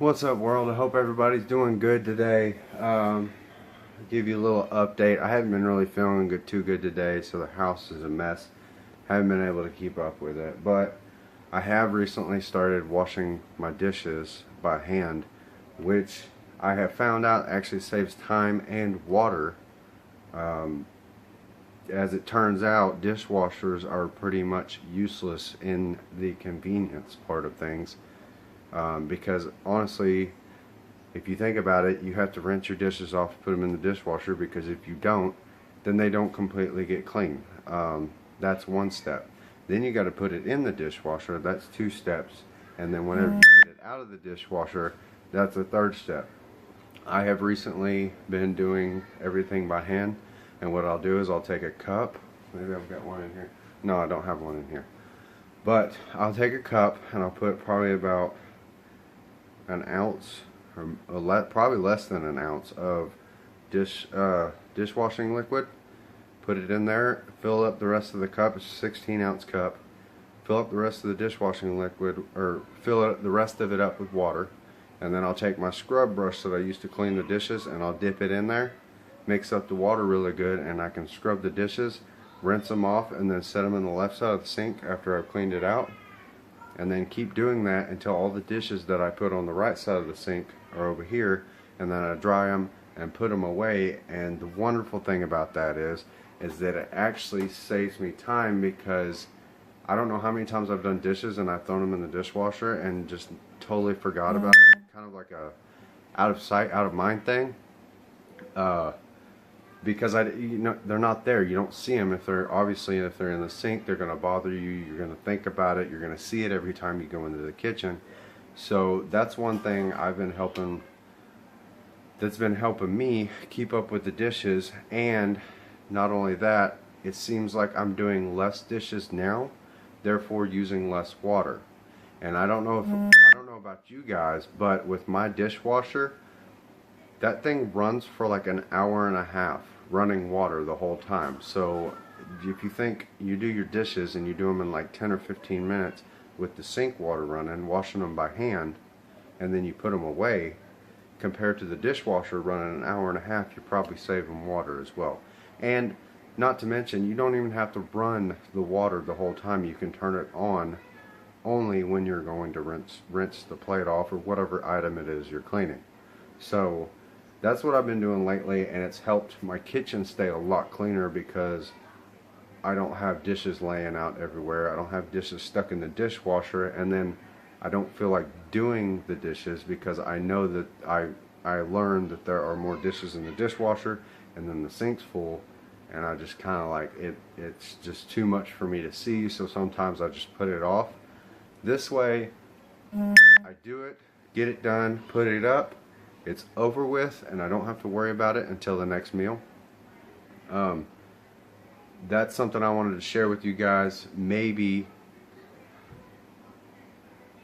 What's up, world? I hope everybody's doing good today. I'll give you a little update. I haven't been really feeling too good today, so the house is a mess. Haven't been able to keep up with it, but I have recently started washing my dishes by hand, which I have found out actually saves time and water. As it turns out, dishwashers are pretty much useless in the convenience part of things. Because honestly, if you think about it, you have to rinse your dishes off, put them in the dishwasher, because if you don't, then they don't completely get clean. That's one step. Then you got to put it in the dishwasher. That's two steps. And then whenever you get it out of the dishwasher, that's a third step. I have recently been doing everything by hand, and what I'll do is I'll take a cup. Maybe I've got one in here. No, I don't have one in here. But I'll take a cup and I'll put probably about an ounce, or probably less than an ounce of dishwashing liquid. Put it in there, fill up the rest of the cup. It's a 16-ounce cup. Fill up the rest of the dishwashing liquid, or the rest of it up with water. And then I'll take my scrub brush that I used to clean the dishes and I'll dip it in there, mix up the water really good, and I can scrub the dishes, rinse them off, and then set them in the left side of the sink after I've cleaned it out. And then keep doing that until all the dishes that I put on the right side of the sink are over here, and then I dry them and put them away. And the wonderful thing about that is that it actually saves me time, because I don't know how many times I've done dishes and I've thrown them in the dishwasher and just totally forgot about them. Kind of like a out of sight, out of mind thing. Because they're not there. You don't see them. If they're in the sink, they're going to bother you. You're going to think about it. You're going to see it every time you go into the kitchen. So that's one thing that's been helping me keep up with the dishes. And not only that, it seems like I'm doing less dishes now, therefore using less water. And I don't know about you guys, but with my dishwasher, that thing runs for like an hour and a half running water the whole time. So if you think you do your dishes and you do them in like 10 or 15 minutes with the sink water running, washing them by hand, and then you put them away, compared to the dishwasher running an hour and a half, you're probably saving water as well. And not to mention, you don't even have to run the water the whole time. You can turn it on only when you're going to rinse the plate off, or whatever item it is you're cleaning. So that's what I've been doing lately, and it's helped my kitchen stay a lot cleaner, because I don't have dishes laying out everywhere. I don't have dishes stuck in the dishwasher, and then I don't feel like doing the dishes, because I know that I learned that there are more dishes in the dishwasher, and then the sink's full, and I just kind of like it's just too much for me to see, so sometimes I just put it off. This way, I do it, get it done, put it up, it's over with, and I don't have to worry about it until the next meal. That's something I wanted to share with you guys. Maybe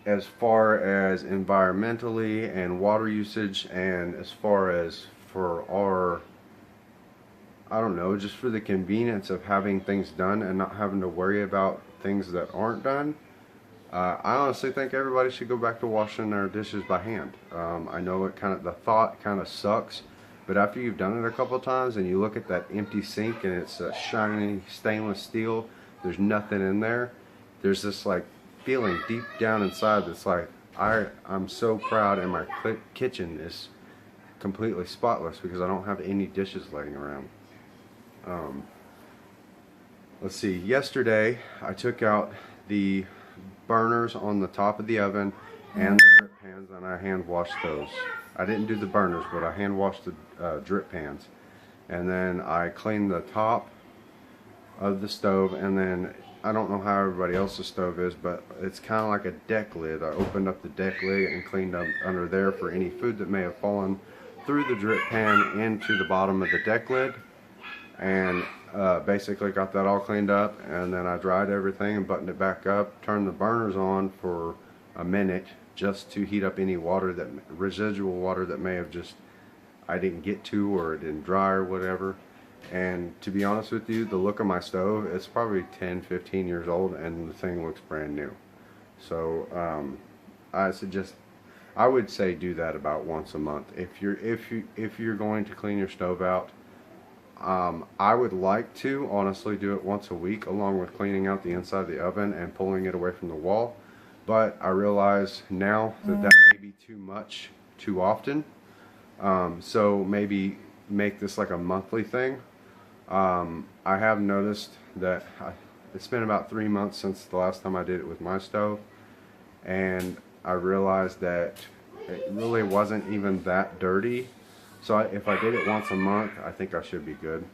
as far as environmentally and water usage, and as far as for our, I don't know, just for the convenience of having things done and not having to worry about things that aren't done. I honestly think everybody should go back to washing their dishes by hand. I know the thought kind of sucks, but after you've done it a couple of times and you look at that empty sink and it's a shiny stainless steel, there's nothing in there. There's this like feeling deep down inside that's like, I'm so proud, and my kitchen is completely spotless because I don't have any dishes laying around. Let's see, yesterday I took out the burners on the top of the oven and the drip pans, and I hand washed those. I didn't do the burners, but I hand washed the drip pans, and then I cleaned the top of the stove. And then I don't know how everybody else's stove is, but it's kind of like a deck lid. I opened up the deck lid and cleaned up under there for any food that may have fallen through the drip pan into the bottom of the deck lid, and basically got that all cleaned up. And then I dried everything and buttoned it back up, turned the burners on for a minute just to heat up any water, residual water that may have I didn't get to, or it didn't dry or whatever. And to be honest with you, the look of my stove, it's probably 10-15 years old, and the thing looks brand new. So I I would say do that about once a month. If you're going to clean your stove out, I would like to honestly do it once a week, along with cleaning out the inside of the oven and pulling it away from the wall. But I realize now that that may be too much too often. So maybe make this like a monthly thing. I have noticed that it's been about 3 months since the last time I did it with my stove, and I realized that it really wasn't even that dirty. So if I did it once a month, I think I should be good.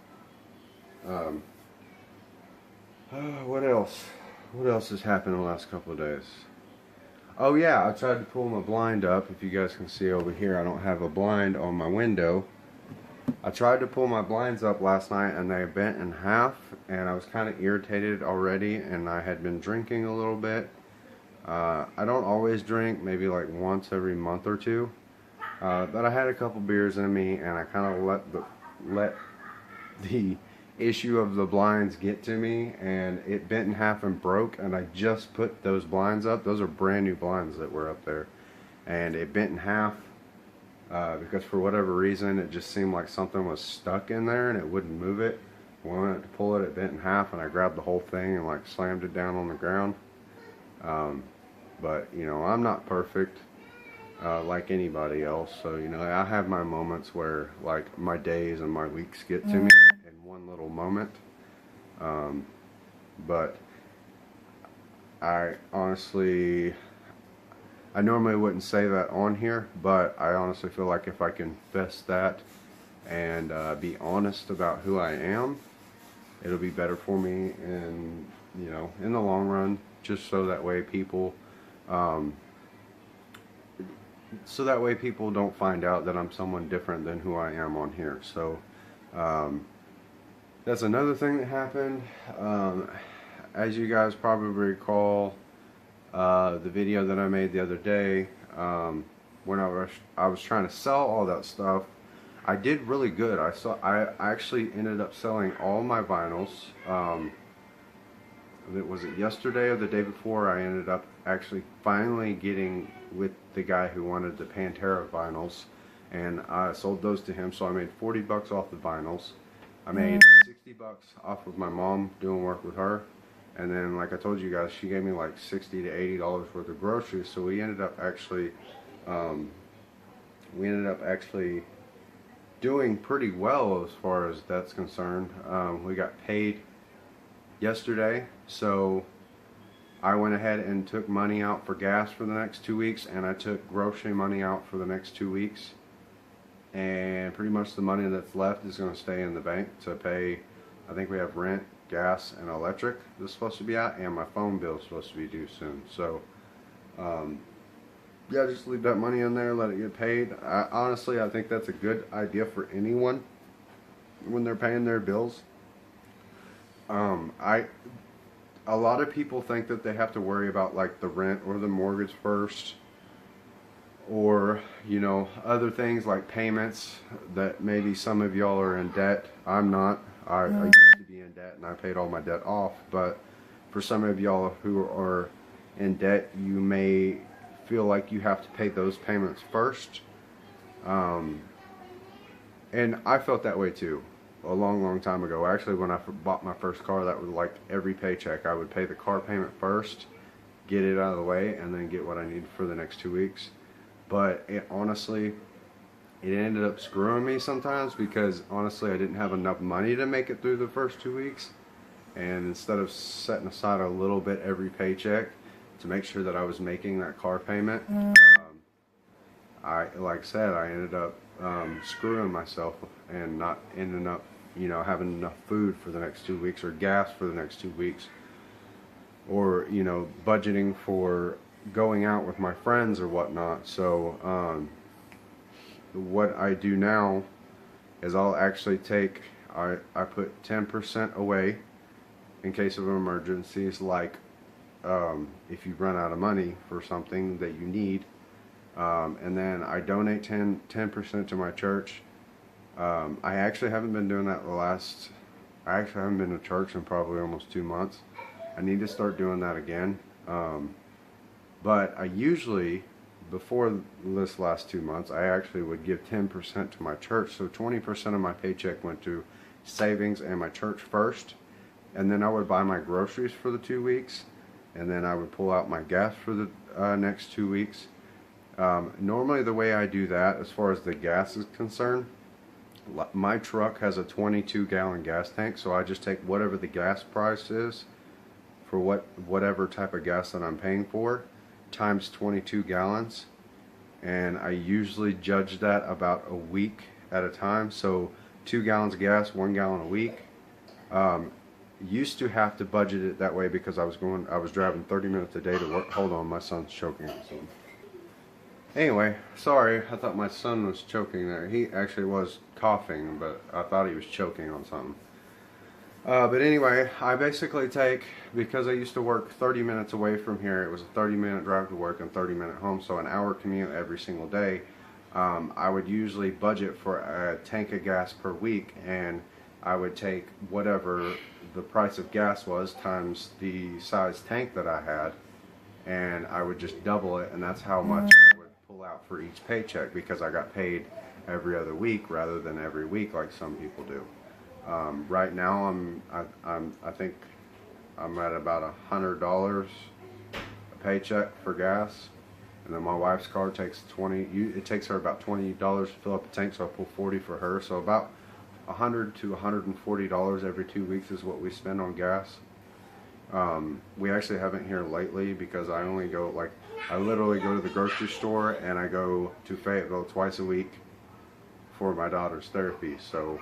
What else? What else has happened in the last couple of days? Oh yeah, I tried to pull my blind up. If you guys can see over here, I don't have a blind on my window. I tried to pull my blinds up last night and they bent in half, and I was kind of irritated already, and I had been drinking a little bit. I don't always drink, maybe like once every month or two, but I had a couple beers in me, and I kind of let the issue of the blinds get to me, and it bent in half and broke, and I just put those blinds up. Those are brand new blinds that were up there, and it bent in half. Because for whatever reason it just seemed like something was stuck in there and it wouldn't move it. When I went to pull it, it bent in half, and I grabbed the whole thing and like slammed it down on the ground. But you know, I'm not perfect like anybody else, so you know, I have my moments where like my days and my weeks get to me in one little moment. But I honestly, I normally wouldn't say that on here, but I honestly feel like if I confess that and be honest about who I am, it'll be better for me, and you know, in the long run, just so that way people, don't find out that I'm someone different than who I am on here. So that's another thing that happened. As you guys probably recall, the video that I made the other day, when I was trying to sell all that stuff, I did really good. I actually ended up selling all my vinyls. Was it yesterday or the day before? I ended up actually finally getting with the guy who wanted the Pantera vinyls, and I sold those to him. So I made 40 bucks off the vinyls. I made 60 bucks off of my mom doing work with her. And then, like I told you guys, she gave me like $60 to $80 worth of groceries. So we ended up actually, doing pretty well as far as that's concerned. We got paid yesterday, so I went ahead and took money out for gas for the next 2 weeks, and I took grocery money out for the next 2 weeks. And pretty much the money that's left is going to stay in the bank to pay. I think we have rent, gas, and electric that's supposed to be out, and my phone bill is supposed to be due soon. So yeah, just leave that money in there, let it get paid. Honestly, I think that's a good idea for anyone when they're paying their bills. A lot of people think that they have to worry about like the rent or the mortgage first, or you know, other things like payments, that maybe some of y'all are in debt. I'm not. I used to be in debt, and I paid all my debt off. But for some of y'all who are in debt, you may feel like you have to pay those payments first. And I felt that way too a long time ago. Actually, when I bought my first car, that was like every paycheck I would pay the car payment first, get it out of the way, and then get what I need for the next 2 weeks. But honestly, it ended up screwing me sometimes, because honestly I didn't have enough money to make it through the first 2 weeks, and instead of setting aside a little bit every paycheck to make sure that I was making that car payment, like I said, I ended up screwing myself and not ending up, you know, having enough food for the next 2 weeks, or gas for the next 2 weeks, or you know, budgeting for going out with my friends or whatnot. So what I do now is I'll actually take, I put 10% away in case of emergencies, like if you run out of money for something that you need, and then I donate 10% to my church. I actually haven't been doing that I actually haven't been to church in probably almost 2 months. I need to start doing that again. But I usually before this last 2 months, I actually would give 10% to my church. So 20% of my paycheck went to savings and my church first. And then I would buy my groceries for the 2 weeks. And then I would pull out my gas for the next 2 weeks. Normally the way I do that, as far as the gas is concerned, my truck has a 22-gallon gas tank, so I just take whatever the gas price is for whatever type of gas that I'm paying for, times 22 gallons, and I usually judge that about a week at a time. So 2 gallons of gas, 1 gallon a week. Used to have to budget it that way because I was driving 30 minutes a day to work. Hold on, my son's choking on something. Anyway, sorry, I thought my son was choking there. He actually was coughing, but I thought he was choking on something. But anyway, I basically take, because I used to work 30 minutes away from here, it was a 30-minute drive to work and 30-minute home, so an hour commute every single day. I would usually budget for a tank of gas per week, and I would take whatever the price of gas was times the size tank that I had, and I would just double it, and that's how much I would pull out for each paycheck, because I got paid every other week rather than every week like some people do. Right now I think I'm at about $100 a paycheck for gas, and then my wife's car takes it takes her about $20 to fill up the tank, so I pull 40 for her, so about $100 to $140 every 2 weeks is what we spend on gas. We actually haven't here lately because I only go, like, I literally go to the grocery store and I go to Fayetteville twice a week for my daughter's therapy. So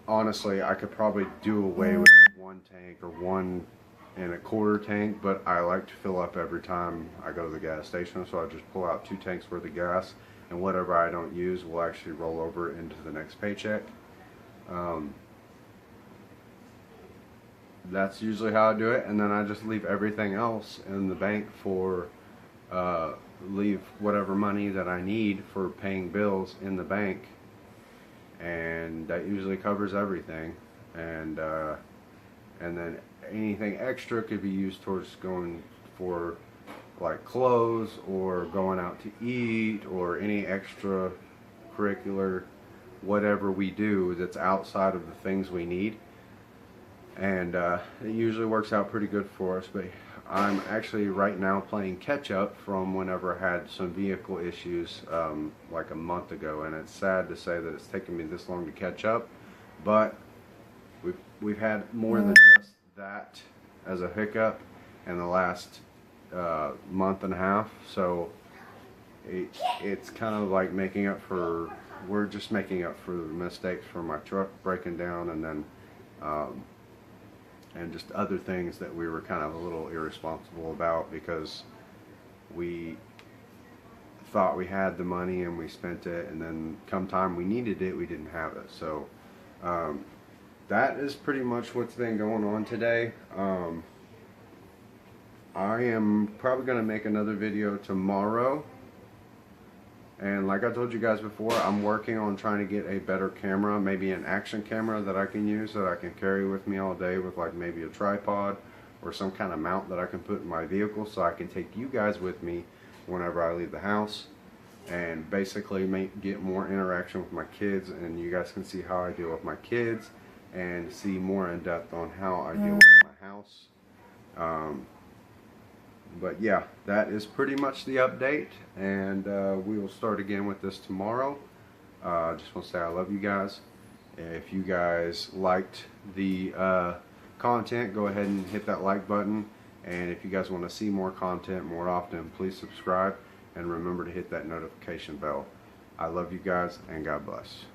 honestly, I could probably do away with 1 tank or 1.25 tank, but I like to fill up every time I go to the gas station, so I just pull out 2 tanks worth of gas, and whatever I don't use will actually roll over into the next paycheck. That's usually how I do it, and then I just leave everything else in the bank for leave whatever money that I need for paying bills in the bank, and that usually covers everything. And then anything extra could be used towards going for like clothes or going out to eat or any extra curricular whatever we do that's outside of the things we need. And it usually works out pretty good for us. But I'm actually right now playing catch up from whenever I had some vehicle issues like a month ago, and it's sad to say that it's taken me this long to catch up, but we've had more than just that as a hiccup in the last month and a half. So it's kind of like we're just making up for the mistakes from my truck breaking down, and then and just other things that we were kind of a little irresponsible about because we thought we had the money and we spent it, and then come time we needed it, we didn't have it. So that is pretty much what's been going on today. I am probably going to make another video tomorrow, and like I told you guys before, I'm working on trying to get a better camera, maybe an action camera that I can use, that I can carry with me all day, with like maybe a tripod or some kind of mount that I can put in my vehicle, so I can take you guys with me whenever I leave the house, and basically get more interaction with my kids, and you guys can see how I deal with my kids and see more in depth on how I deal with my house. But yeah, that is pretty much the update, and we will start again with this tomorrow. I just want to say I love you guys. If you guys liked the content, go ahead and hit that like button, and if you guys want to see more content more often, please subscribe, and remember to hit that notification bell. I love you guys, and God bless.